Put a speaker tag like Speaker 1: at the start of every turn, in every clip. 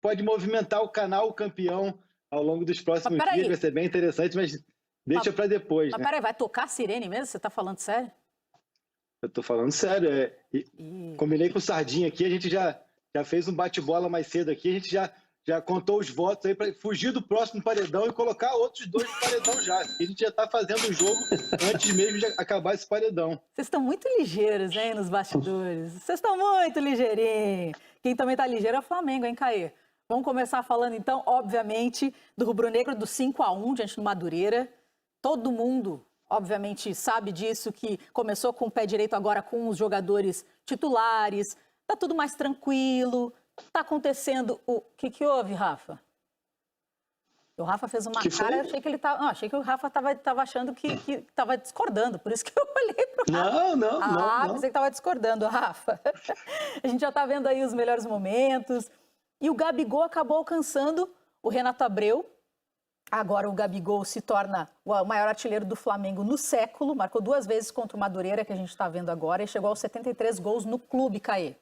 Speaker 1: pode movimentar o canal campeão ao longo dos próximos dias, vai ser bem interessante, mas deixa para depois,
Speaker 2: mas
Speaker 1: né?
Speaker 2: peraí, vai tocar a sirene mesmo? Você tá falando sério?
Speaker 1: Eu tô falando sério, combinei com o Sardinha aqui, a gente já fez um bate-bola mais cedo aqui, a gente já contou os votos aí para fugir do próximo paredão e colocar outros 2 no paredão já. A gente já tá fazendo o jogo antes mesmo de acabar esse paredão.
Speaker 2: Vocês estão muito ligeiros, hein, nos bastidores. Vocês estão muito ligeirinhos. Quem também tá ligeiro é o Flamengo, hein, Caê? Vamos começar falando, então, obviamente, do rubro-negro do 5-1 diante do Madureira. Todo mundo, obviamente, sabe disso, que começou com o pé direito agora com os jogadores titulares. Tá tudo mais tranquilo. Tá acontecendo o... que houve, Rafa? O Rafa fez uma cara, eu achei que ele tava... Não, achei que o Rafa tava achando que tava discordando, por isso que eu olhei pro Rafa.
Speaker 1: Não.
Speaker 2: Pensei que tava discordando, Rafa. A gente já tá vendo aí os melhores momentos. E o Gabigol acabou alcançando o Renato Abreu. Agora o Gabigol se torna o maior artilheiro do Flamengo no século. Marcou 2 vezes contra o Madureira, que a gente tá vendo agora, e chegou aos 73 gols no clube, Caê.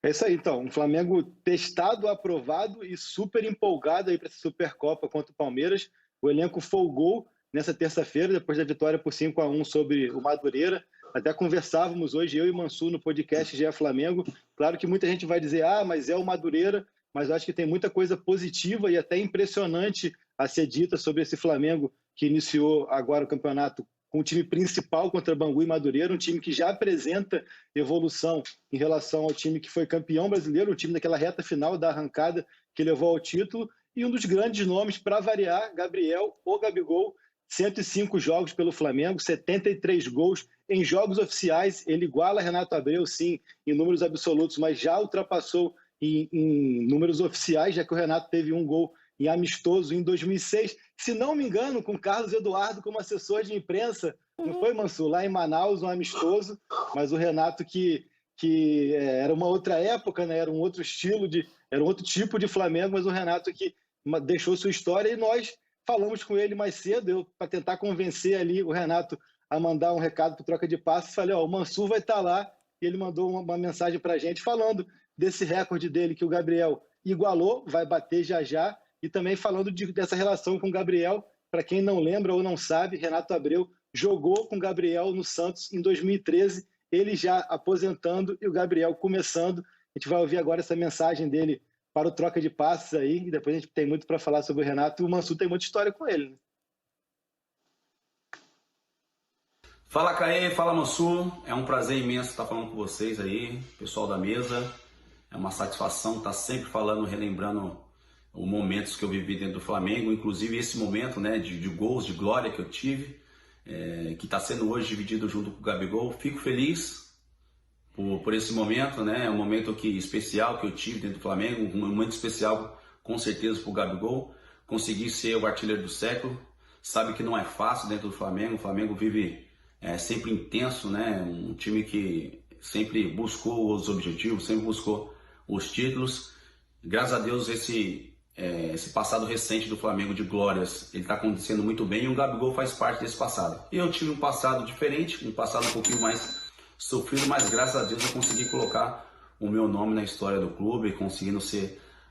Speaker 1: É isso aí, então. O Flamengo testado, aprovado e super empolgado aí para essa Supercopa contra o Palmeiras. O elenco folgou nessa terça-feira, depois da vitória por 5-1 sobre o Madureira. Até conversávamos hoje, eu e Mansur, no podcast GE Flamengo. Claro que muita gente vai dizer, mas é o Madureira, mas eu acho que tem muita coisa positiva e até impressionante a ser dita sobre esse Flamengo que iniciou agora o campeonato com o time principal contra Bangu e Madureira, um time que já apresenta evolução em relação ao time que foi campeão brasileiro, um time daquela reta final da arrancada que levou ao título, e um dos grandes nomes, para variar, Gabriel, o Gabigol, 105 jogos pelo Flamengo, 73 gols em jogos oficiais, ele iguala Renato Abreu, sim, em números absolutos, mas já ultrapassou em números oficiais, já que o Renato teve 1 gol em amistoso em 2006, se não me engano, com Carlos Eduardo como assessor de imprensa, não foi, Mansur? Lá em Manaus, um amistoso, mas o Renato que era uma outra época, né? Era um outro estilo, era um outro tipo de Flamengo, mas o Renato que deixou sua história e nós falamos com ele mais cedo, para tentar convencer ali o Renato a mandar um recado para troca de passes, falei, o Mansur vai estar lá, e ele mandou uma mensagem para a gente falando desse recorde dele que o Gabriel igualou, vai bater já, e também falando dessa relação com o Gabriel. Para quem não lembra ou não sabe, Renato Abreu jogou com o Gabriel no Santos em 2013, ele já aposentando e o Gabriel começando. A gente vai ouvir agora essa mensagem dele para o troca de passes aí, e depois a gente tem muito para falar sobre o Renato, e o Mansur tem muita história com ele, né?
Speaker 3: Fala, Caê, fala, Mansur. É um prazer imenso estar falando com vocês aí, pessoal da mesa. É uma satisfação estar sempre falando, relembrando os momentos que eu vivi dentro do Flamengo, inclusive esse momento, né, de gols, de glória que eu tive, que está sendo hoje dividido junto com o Gabigol. Fico feliz por esse momento, né, é um momento especial que eu tive dentro do Flamengo, um momento especial com certeza para o Gabigol. Consegui ser o artilheiro do século, sabe que não é fácil dentro do Flamengo. O Flamengo vive sempre intenso, né, um time que sempre buscou os objetivos, sempre buscou os títulos. Graças a Deus esse passado recente do Flamengo de glórias, ele está acontecendo muito bem, e o Gabigol faz parte desse passado. Eu tive um passado diferente, um passado um pouquinho mais sofrido, mas graças a Deus eu consegui colocar o meu nome na história do clube, conseguindo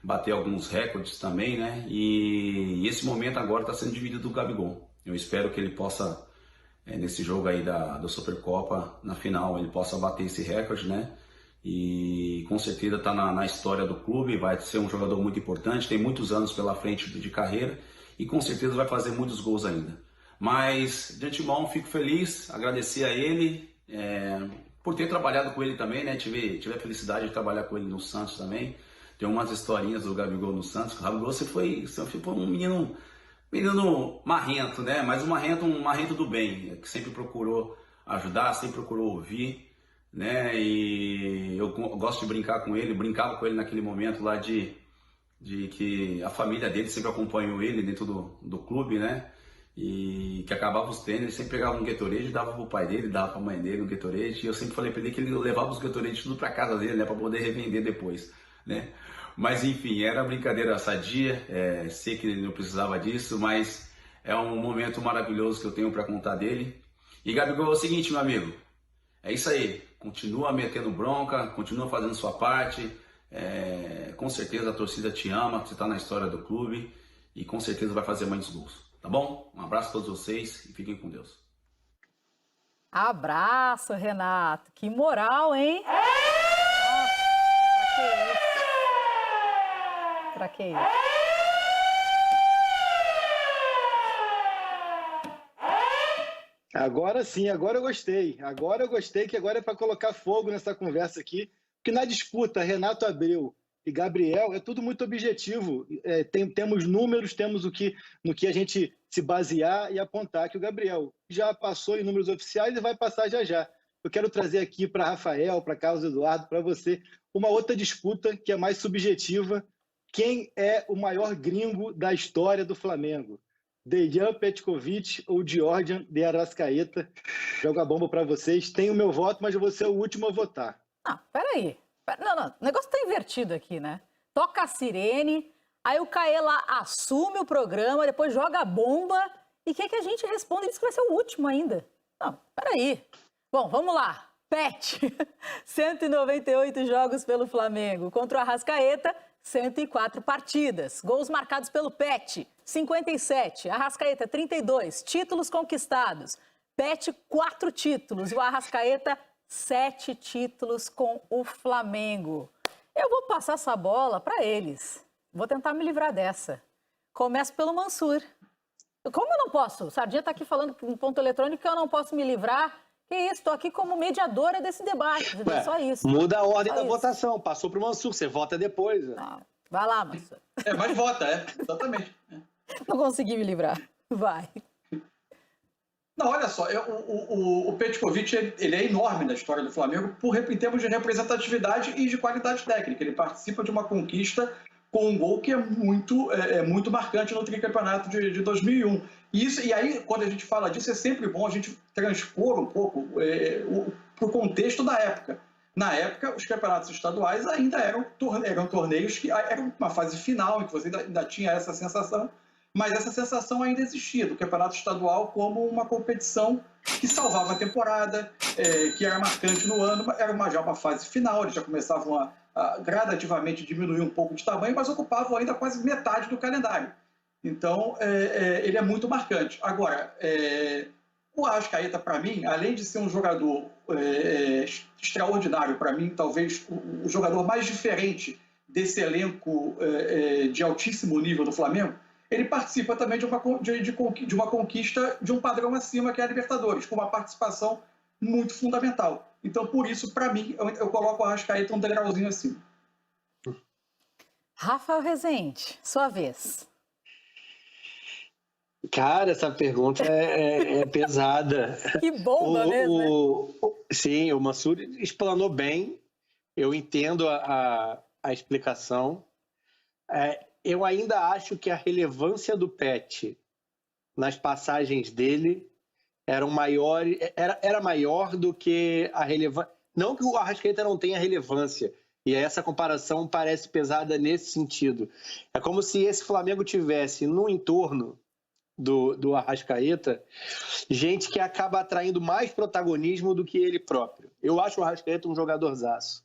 Speaker 3: bater alguns recordes também, né? E esse momento agora está sendo dividido do Gabigol. Eu espero que ele possa, nesse jogo aí da Supercopa, na final, ele possa bater esse recorde, né? E com certeza está na história do clube, vai ser um jogador muito importante, tem muitos anos pela frente de carreira e com certeza vai fazer muitos gols ainda. Mas de antemão fico feliz, agradecer a ele por ter trabalhado com ele também, né? Tive a felicidade de trabalhar com ele no Santos também. Tem umas historinhas do Gabigol no Santos. O Gabigol você foi um menino marrento, né? Mas um marrento do bem, que sempre procurou ajudar, sempre procurou ouvir, né? E eu gosto de brincar com ele, brincava com ele naquele momento lá de que a família dele sempre acompanhou ele dentro do clube, né? E que acabava os treinos, ele sempre pegava um Gatorade e dava pro pai dele, dava pra mãe dele um Gatorade, e eu sempre falei pra ele que ele levava os Gatorade tudo pra casa dele, né? Pra poder revender depois, né? Mas enfim, era uma brincadeira sadia, sei que ele não precisava disso, mas é um momento maravilhoso que eu tenho para contar dele. E Gabigol, é o seguinte, meu amigo, é isso aí, continua metendo bronca, continua fazendo sua parte, Com certeza a torcida te ama, você está na história do clube e com certeza vai fazer muitos gols. Tá bom? Um abraço a todos vocês e fiquem com Deus.
Speaker 2: Abraço, Renato. Que moral, hein? Nossa, pra que isso?
Speaker 1: Agora sim, agora eu gostei. Agora eu gostei, que agora é para colocar fogo nessa conversa aqui. Porque na disputa, Renato Abreu e Gabriel, é tudo muito objetivo. Temos números, temos no que a gente se basear e apontar, que o Gabriel já passou em números oficiais e vai passar já já. Eu quero trazer aqui para Rafael, para Carlos Eduardo, para você, uma outra disputa que é mais subjetiva. Quem é o maior gringo da história do Flamengo? Dejan Petkovic ou Georgian de Arrascaeta? Joga a bomba para vocês. Tem o meu voto, mas eu vou ser o último a votar.
Speaker 2: Ah, peraí. Não, o negócio tá invertido aqui, né? Toca a sirene, aí o Caê lá assume o programa, depois joga a bomba e quer que a gente responda e diz que vai ser o último ainda. Não, peraí. Bom, vamos lá. Pet, 198 jogos pelo Flamengo. Contra o Arrascaeta, 104 partidas. Gols marcados pelo Pet, 57. Arrascaeta, 32. Títulos conquistados. Pet, 4 títulos. E o Arrascaeta, 7 títulos com o Flamengo. Eu vou passar essa bola para eles. Vou tentar me livrar dessa. Começo pelo Mansur. Como eu não posso? O Sardinha está aqui falando com ponto eletrônico que eu não posso me livrar. Que isso, estou aqui como mediadora desse debate. Só isso.
Speaker 4: Muda a ordem da votação. Passou para o Mansur, você vota depois.
Speaker 2: Não, vai lá, Mansur.
Speaker 5: Mas vota, exatamente.
Speaker 2: Não consegui me livrar. Vai.
Speaker 5: Não, olha só, o Petkovic ele é enorme na história do Flamengo em termos de representatividade e de qualidade técnica. Ele participa de uma conquista com um gol que é muito marcante no tricampeonato de 2001. E aí, quando a gente fala disso, é sempre bom a gente transpor um pouco para o contexto da época. Na época, os campeonatos estaduais ainda eram torneios que eram uma fase final, em que você ainda tinha essa sensação, mas essa sensação ainda existia do campeonato estadual como uma competição que salvava a temporada, que era marcante no ano, era já uma fase final, eles já começavam a gradativamente diminuir um pouco de tamanho, mas ocupavam ainda quase metade do calendário. Então, ele é muito marcante. Agora, o Arrascaeta, para mim, além de ser um jogador extraordinário, para mim, talvez o jogador mais diferente desse elenco de altíssimo nível do Flamengo, ele participa também de uma conquista de um padrão acima, que é a Libertadores, com uma participação muito fundamental. Então, por isso, para mim, eu coloco o Arrascaeta um degrauzinho acima.
Speaker 2: Rafael Rezende, sua vez.
Speaker 4: Cara, essa pergunta é pesada.
Speaker 2: Que bomba mesmo, né?
Speaker 4: Sim, o Mansur explanou bem. Eu entendo a explicação. Eu ainda acho que a relevância do Pet nas passagens dele era maior do que a relevância. Não que o Arrascaeta não tenha relevância, e essa comparação parece pesada nesse sentido. É como se esse Flamengo tivesse no entorno do Arrascaeta gente que acaba atraindo mais protagonismo do que ele próprio. Eu acho o Arrascaeta um jogadorzaço,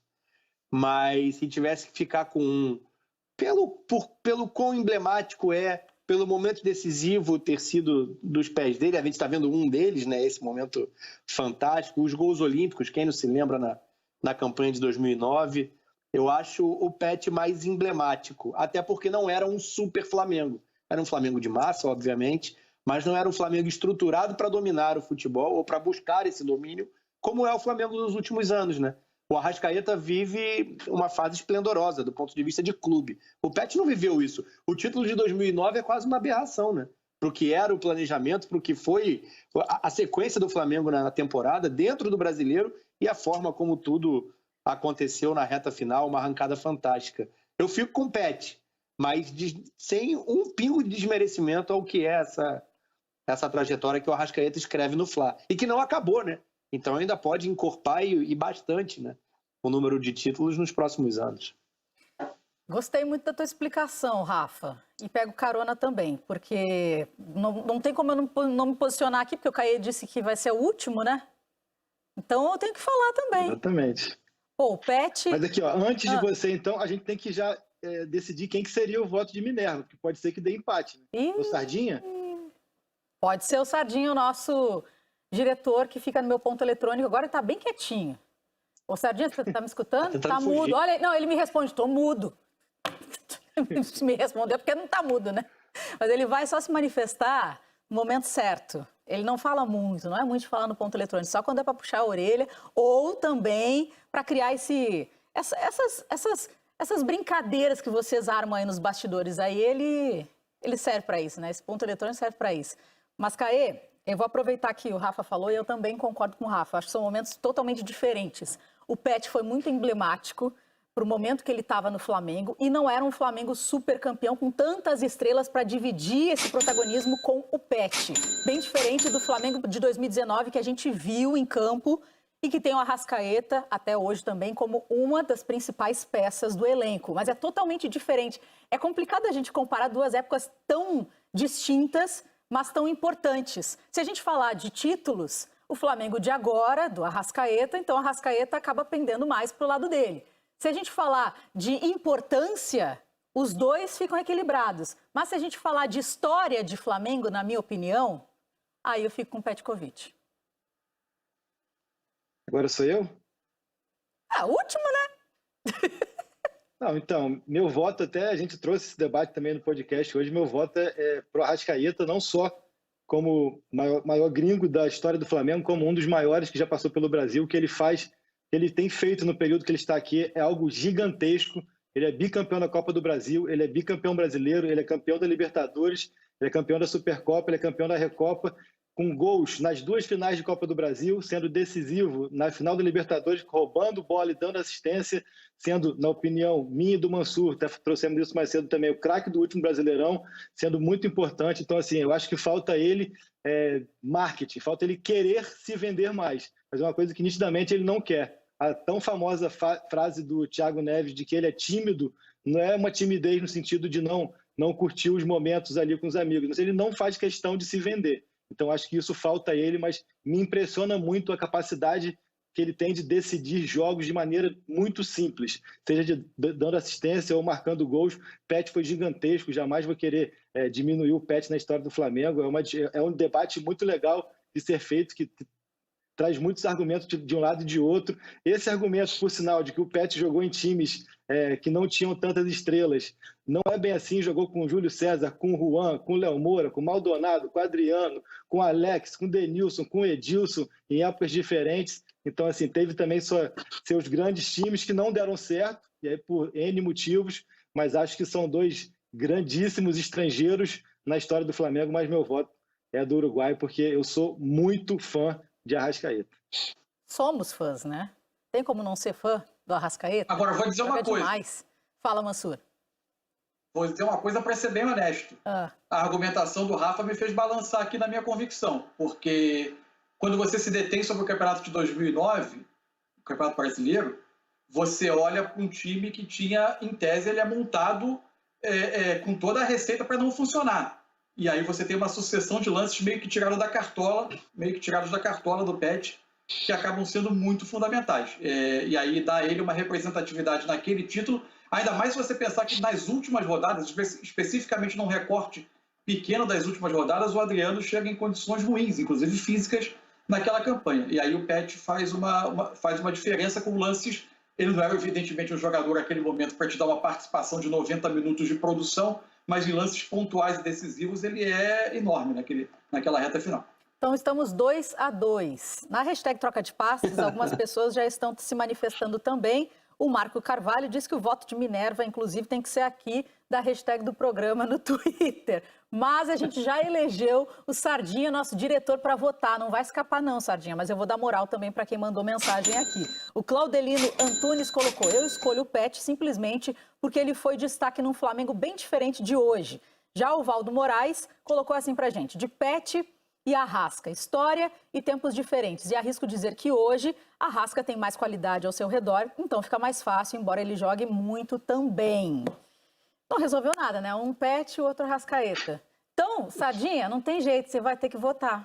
Speaker 4: mas se tivesse que ficar com um, pelo quão emblemático pelo momento decisivo ter sido dos pés dele, a gente está vendo um deles, né, esse momento fantástico, os gols olímpicos, quem não se lembra na campanha de 2009, eu acho o Pet mais emblemático, até porque não era um super Flamengo, era um Flamengo de massa, obviamente, mas não era um Flamengo estruturado para dominar o futebol ou para buscar esse domínio, como é o Flamengo dos últimos anos, né? O Arrascaeta vive uma fase esplendorosa do ponto de vista de clube. O Pet não viveu isso. O título de 2009 é quase uma aberração, né? Para o que era o planejamento, para o que foi a sequência do Flamengo na temporada, dentro do Brasileiro, e a forma como tudo aconteceu na reta final, uma arrancada fantástica. Eu fico com o Pet, mas sem um pingo de desmerecimento ao que é essa trajetória que o Arrascaeta escreve no Fla. E que não acabou, né? Então ainda pode encorpar e bastante, né, o número de títulos nos próximos anos.
Speaker 2: Gostei muito da tua explicação, Rafa. E pego carona também, porque não tem como eu não me posicionar aqui, porque o Caê disse que vai ser o último, né? Então eu tenho que falar também.
Speaker 1: Exatamente.
Speaker 2: Pô, o Pet...
Speaker 1: Mas aqui, ó, antes de você, então, a gente tem que já decidir quem que seria o voto de Minerva, porque pode ser que dê empate. Né? O Sardinha?
Speaker 2: Pode ser o Sardinha, o nosso diretor que fica no meu ponto eletrônico. Agora ele tá bem quietinho. Ô, Sardinha, você tá me escutando? Tá mudo.
Speaker 4: Fugir.
Speaker 2: Olha, não, ele me responde, tô mudo. Me respondeu porque não tá mudo, né? Mas ele vai só se manifestar no momento certo. Ele não fala muito, não é muito de falar no ponto eletrônico, só quando é para puxar a orelha ou também para criar essas brincadeiras que vocês armam aí nos bastidores. Aí ele serve para isso, né? Esse ponto eletrônico serve para isso. Mas, Caê, eu vou aproveitar que o Rafa falou e eu também concordo com o Rafa. Acho que são momentos totalmente diferentes. O Pet foi muito emblemático para o momento que ele estava no Flamengo e não era um Flamengo super campeão com tantas estrelas para dividir esse protagonismo com o Pet. Bem diferente do Flamengo de 2019 que a gente viu em campo e que tem o Arrascaeta até hoje também como uma das principais peças do elenco. Mas é totalmente diferente. É complicado a gente comparar duas épocas tão distintas, mas tão importantes. Se a gente falar de títulos, o Flamengo de agora, do Arrascaeta, então o Arrascaeta acaba pendendo mais para o lado dele. Se a gente falar de importância, os dois ficam equilibrados. Mas se a gente falar de história de Flamengo, na minha opinião, aí eu fico com o Petkovic.
Speaker 1: Agora sou eu?
Speaker 2: Ah, último, né?
Speaker 1: Não, então, meu voto até, a gente trouxe esse debate também no podcast hoje, meu voto é pro Arrascaeta, não só como maior gringo da história do Flamengo, como um dos maiores que já passou pelo Brasil, o que ele faz, ele tem feito no período que ele está aqui é algo gigantesco. Ele é bicampeão da Copa do Brasil, ele é bicampeão brasileiro, ele é campeão da Libertadores, ele é campeão da Supercopa, ele é campeão da Recopa, com gols nas duas finais de Copa do Brasil, sendo decisivo na final da Libertadores, roubando bola e dando assistência, sendo, na opinião minha e do Mansur, até trouxemos isso mais cedo também, o craque do último Brasileirão, sendo muito importante. Então, assim, eu acho que falta ele marketing, falta ele querer se vender mais, mas é uma coisa que nitidamente ele não quer. A tão famosa frase do Thiago Neves de que ele é tímido, não é uma timidez no sentido de não curtir os momentos ali com os amigos, mas ele não faz questão de se vender. Então, acho que isso falta a ele, mas me impressiona muito a capacidade que ele tem de decidir jogos de maneira muito simples, seja dando assistência ou marcando gols. O Pet foi gigantesco, jamais vou querer diminuir o Pet na história do Flamengo. É um debate muito legal de ser feito, que traz muitos argumentos de um lado e de outro. Esse argumento, por sinal, de que o Pet jogou em times que não tinham tantas estrelas, não é bem assim. Jogou com o Júlio César, com o Juan, com o Léo Moura, com o Maldonado, com o Adriano, com o Alex, com o Denilson, com o Edilson, em épocas diferentes. Então, assim, teve também seus grandes times que não deram certo, e aí por N motivos, mas acho que são dois grandíssimos estrangeiros na história do Flamengo, mas meu voto é do Uruguai, porque eu sou muito fã de Arrascaeta.
Speaker 2: Somos fãs, né? Tem como não ser fã do Arrascaeta?
Speaker 5: Agora, vou dizer uma coisa.
Speaker 2: Demais. Fala, Mansur.
Speaker 5: Vou dizer uma coisa para ser bem honesto. A argumentação do Rafa me fez balançar aqui na minha convicção, porque quando você se detém sobre o campeonato de 2009, o campeonato brasileiro, você olha para um time que tinha, em tese, ele é montado com toda a receita para não funcionar. E aí você tem uma sucessão de lances meio que tirados da cartola do Pet, que acabam sendo muito fundamentais. E aí dá a ele uma representatividade naquele título, ainda mais se você pensar que nas últimas rodadas, especificamente num recorte pequeno das últimas rodadas, o Adriano chega em condições ruins, inclusive físicas, naquela campanha. E aí o Pet faz uma diferença com lances. Ele não era, evidentemente, um jogador naquele momento para te dar uma participação de 90 minutos de produção, mas em lances pontuais e decisivos ele é enorme naquela reta final.
Speaker 2: Então estamos 2-2. Na hashtag troca de passes, algumas pessoas já estão se manifestando também. O Marco Carvalho diz que o voto de Minerva, inclusive, tem que ser aqui da hashtag do programa no Twitter. Mas a gente já elegeu o Sardinha, nosso diretor, para votar. Não vai escapar não, Sardinha, mas eu vou dar moral também para quem mandou mensagem aqui. O Claudelino Antunes colocou: eu escolho o Pet simplesmente porque ele foi destaque num Flamengo bem diferente de hoje. Já o Valdo Moraes colocou assim pra gente: de Pet e Arrasca, história e tempos diferentes. E arrisco dizer que hoje Arrasca tem mais qualidade ao seu redor, então fica mais fácil, embora ele jogue muito também. Não resolveu nada, né? Um Pet e o outro Arrascaeta. Então, Sardinha, não tem jeito, você vai ter que votar.